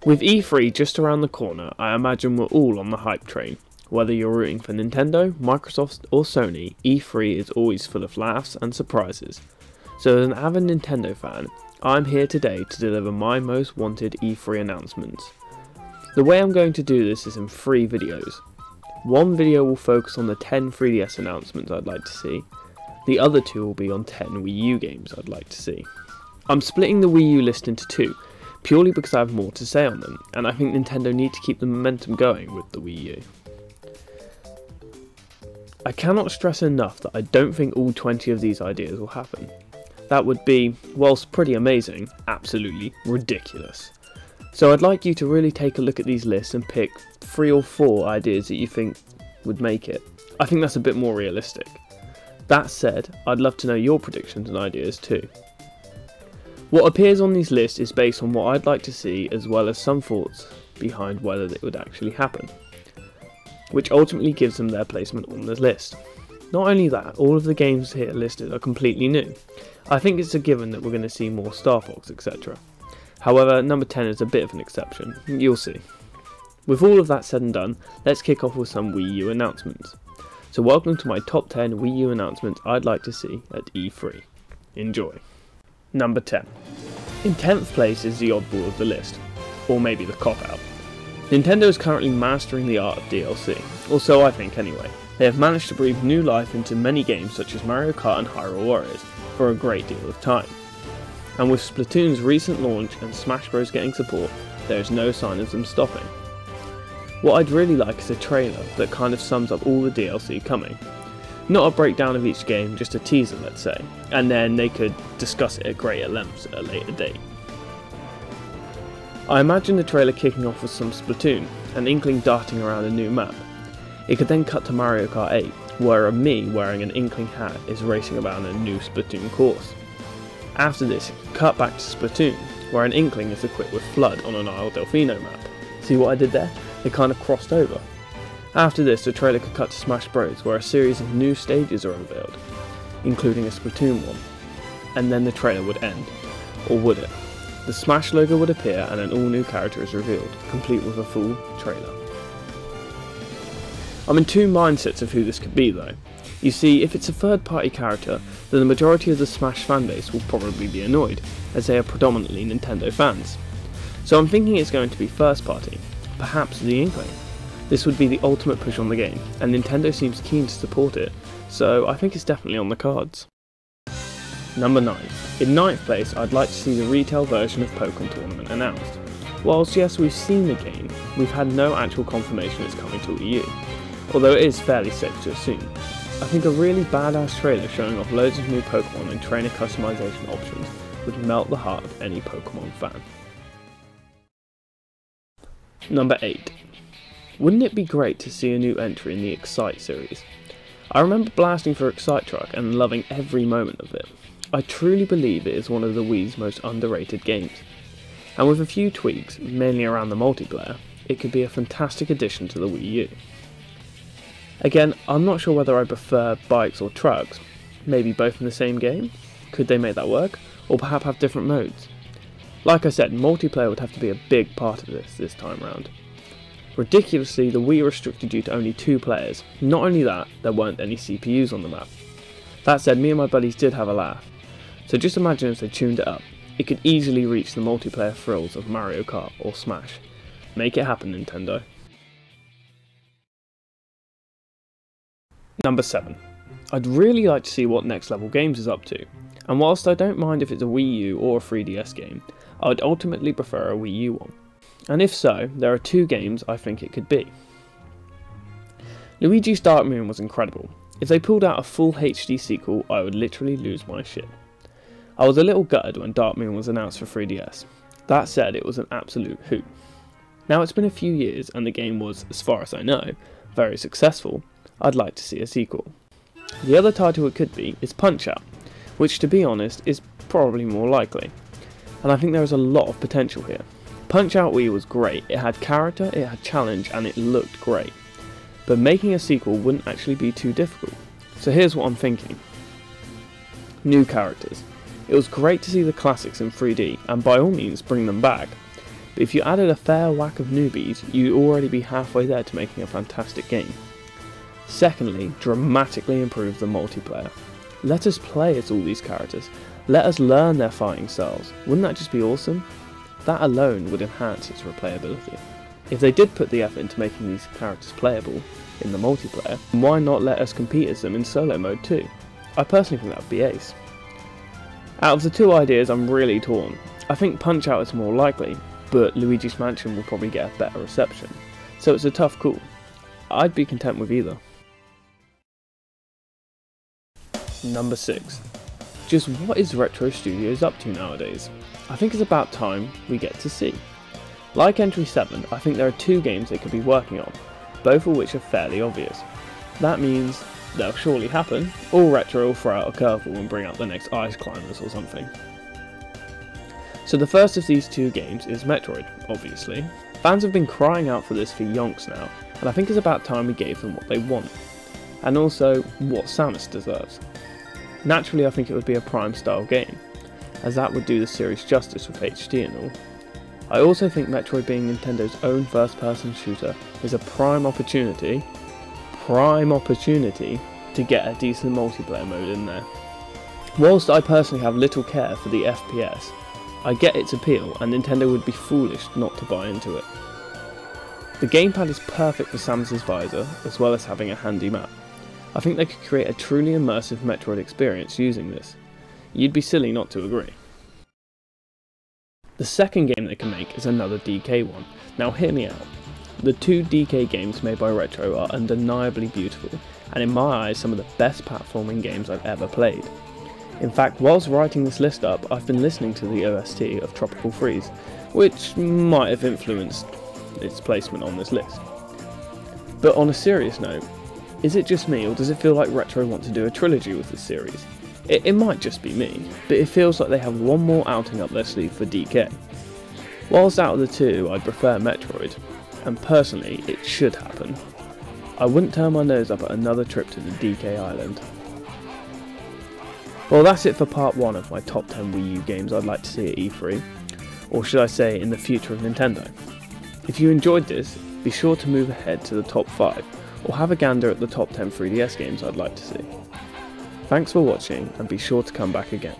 With E3 just around the corner, I imagine we're all on the hype train. Whether you're rooting for Nintendo, Microsoft or Sony, E3 is always full of laughs and surprises. So as an avid Nintendo fan, I'm here today to deliver my most wanted E3 announcements. The way I'm going to do this is in 3 videos. One video will focus on the 10 3DS announcements I'd like to see. The other 2 will be on 10 Wii U games I'd like to see. I'm splitting the Wii U list into 2, purely because I have more to say on them, and I think Nintendo need to keep the momentum going with the Wii U. I cannot stress enough that I don't think all 20 of these ideas will happen. That would be, whilst pretty amazing, absolutely ridiculous. So I'd like you to really take a look at these lists and pick 3 or 4 ideas that you think would make it. I think that's a bit more realistic. That said, I'd love to know your predictions and ideas too. What appears on these lists is based on what I'd like to see, as well as some thoughts behind whether it would actually happen, which ultimately gives them their placement on the list. Not only that, all of the games here listed are completely new. I think it's a given that we're going to see more Star Fox, etc. However, number 10 is a bit of an exception, you'll see. With all of that said and done, let's kick off with some Wii U announcements. So welcome to my top 10 Wii U announcements I'd like to see at E3. Enjoy. Number 10. In 10th place is the oddball of the list, or maybe the cop-out. Nintendo is currently mastering the art of DLC, or so I think anyway. They have managed to breathe new life into many games such as Mario Kart and Hyrule Warriors for a great deal of time. And with Splatoon's recent launch and Smash Bros getting support, there is no sign of them stopping. What I'd really like is a trailer that kind of sums up all the DLC coming. Not a breakdown of each game, just a teaser let's say, and then they could discuss it at greater lengths at a later date. I imagine the trailer kicking off with some Splatoon, an Inkling darting around a new map. It could then cut to Mario Kart 8, where a me wearing an Inkling hat is racing about a new Splatoon course. After this, it could cut back to Splatoon, where an Inkling is equipped with Flood on an Isle Delfino map. See what I did there? They kind of crossed over. After this, the trailer could cut to Smash Bros, where a series of new stages are unveiled, including a Splatoon one. And then the trailer would end. Or would it? The Smash logo would appear and an all-new character is revealed, complete with a full trailer. I'm in 2 mindsets of who this could be though. You see, if it's a third-party character, then the majority of the Smash fanbase will probably be annoyed, as they are predominantly Nintendo fans. So I'm thinking it's going to be first-party, perhaps the Inkling. This would be the ultimate push on the game, and Nintendo seems keen to support it, so I think it's definitely on the cards. Number 9. In 9th place, I'd like to see the retail version of Pokken Tournament announced. Whilst yes, we've seen the game, we've had no actual confirmation it's coming to Wii U, although it is fairly safe to assume. I think a really badass trailer showing off loads of new Pokemon and trainer customization options would melt the heart of any Pokemon fan. Number 8. Wouldn't it be great to see a new entry in the Excite series? I remember blasting for Excite Truck and loving every moment of it. I truly believe it is one of the Wii's most underrated games. And with a few tweaks, mainly around the multiplayer, it could be a fantastic addition to the Wii U. Again, I'm not sure whether I prefer bikes or trucks, maybe both in the same game? Could they make that work? Or perhaps have different modes? Like I said, multiplayer would have to be a big part of this time round. Ridiculously, the Wii restricted you to only 2 players. Not only that, there weren't any CPUs on the map. That said, me and my buddies did have a laugh. So just imagine if they tuned it up. It could easily reach the multiplayer thrills of Mario Kart or Smash. Make it happen, Nintendo. Number 7. I'd really like to see what Next Level Games is up to, and whilst I don't mind if it's a Wii U or a 3DS game, I would ultimately prefer a Wii U one. And if so, there are 2 games I think it could be. Luigi's Dark Moon was incredible. If they pulled out a full HD sequel, I would literally lose my shit. I was a little gutted when Dark Moon was announced for 3DS. That said, it was an absolute hoot. Now it's been a few years and the game was, as far as I know, very successful. I'd like to see a sequel. The other title it could be is Punch-Out, which to be honest is probably more likely. And I think there is a lot of potential here. Punch-Out Wii was great, it had character, it had challenge and it looked great. But making a sequel wouldn't actually be too difficult. So here's what I'm thinking. New characters. It was great to see the classics in 3D and by all means bring them back. but if you added a fair whack of newbies, you'd already be halfway there to making a fantastic game. Secondly, dramatically improve the multiplayer. Let us play as all these characters, let us learn their fighting styles. Wouldn't that just be awesome? That alone would enhance its replayability. If they did put the effort into making these characters playable in the multiplayer, why not let us compete as them in solo mode too? I personally think that would be ace. Out of the two ideas, I'm really torn. I think Punch-Out is more likely, but Luigi's Mansion will probably get a better reception, so it's a tough call. I'd be content with either. Number 6. Just what is Retro Studios up to nowadays? I think it's about time we get to see. Like Entry 7, I think there are 2 games they could be working on, both of which are fairly obvious. That means they'll surely happen, or Retro will throw out a curveball and bring out the next Ice Climbers or something. So the first of these 2 games is Metroid, obviously. Fans have been crying out for this for yonks now, and I think it's about time we gave them what they want, and also what Samus deserves. Naturally, I think it would be a Prime style game, as that would do the series justice with HD and all. I also think Metroid being Nintendo's own first person shooter is a prime opportunity to get a decent multiplayer mode in there. Whilst I personally have little care for the FPS, I get its appeal and Nintendo would be foolish not to buy into it. The gamepad is perfect for Samus's visor, as well as having a handy map. I think they could create a truly immersive Metroid experience using this. You'd be silly not to agree. The second game they can make is another DK one. Now hear me out. The 2 DK games made by Retro are undeniably beautiful, and in my eyes some of the best platforming games I've ever played. In fact, whilst writing this list up, I've been listening to the OST of Tropical Freeze, which might have influenced its placement on this list. But on a serious note, is it just me, or does it feel like Retro want to do a trilogy with this series? It might just be me, but it feels like they have one more outing up their sleeve for DK. Whilst out of the 2, I'd prefer Metroid, and personally, it should happen. I wouldn't turn my nose up at another trip to the DK Island. Well, that's it for part 1 of my top 10 Wii U games I'd like to see at E3, or should I say in the future of Nintendo. If you enjoyed this, be sure to move ahead to the top 5, or have a gander at the top 10 3DS games I'd like to see. Thanks for watching, and be sure to come back again.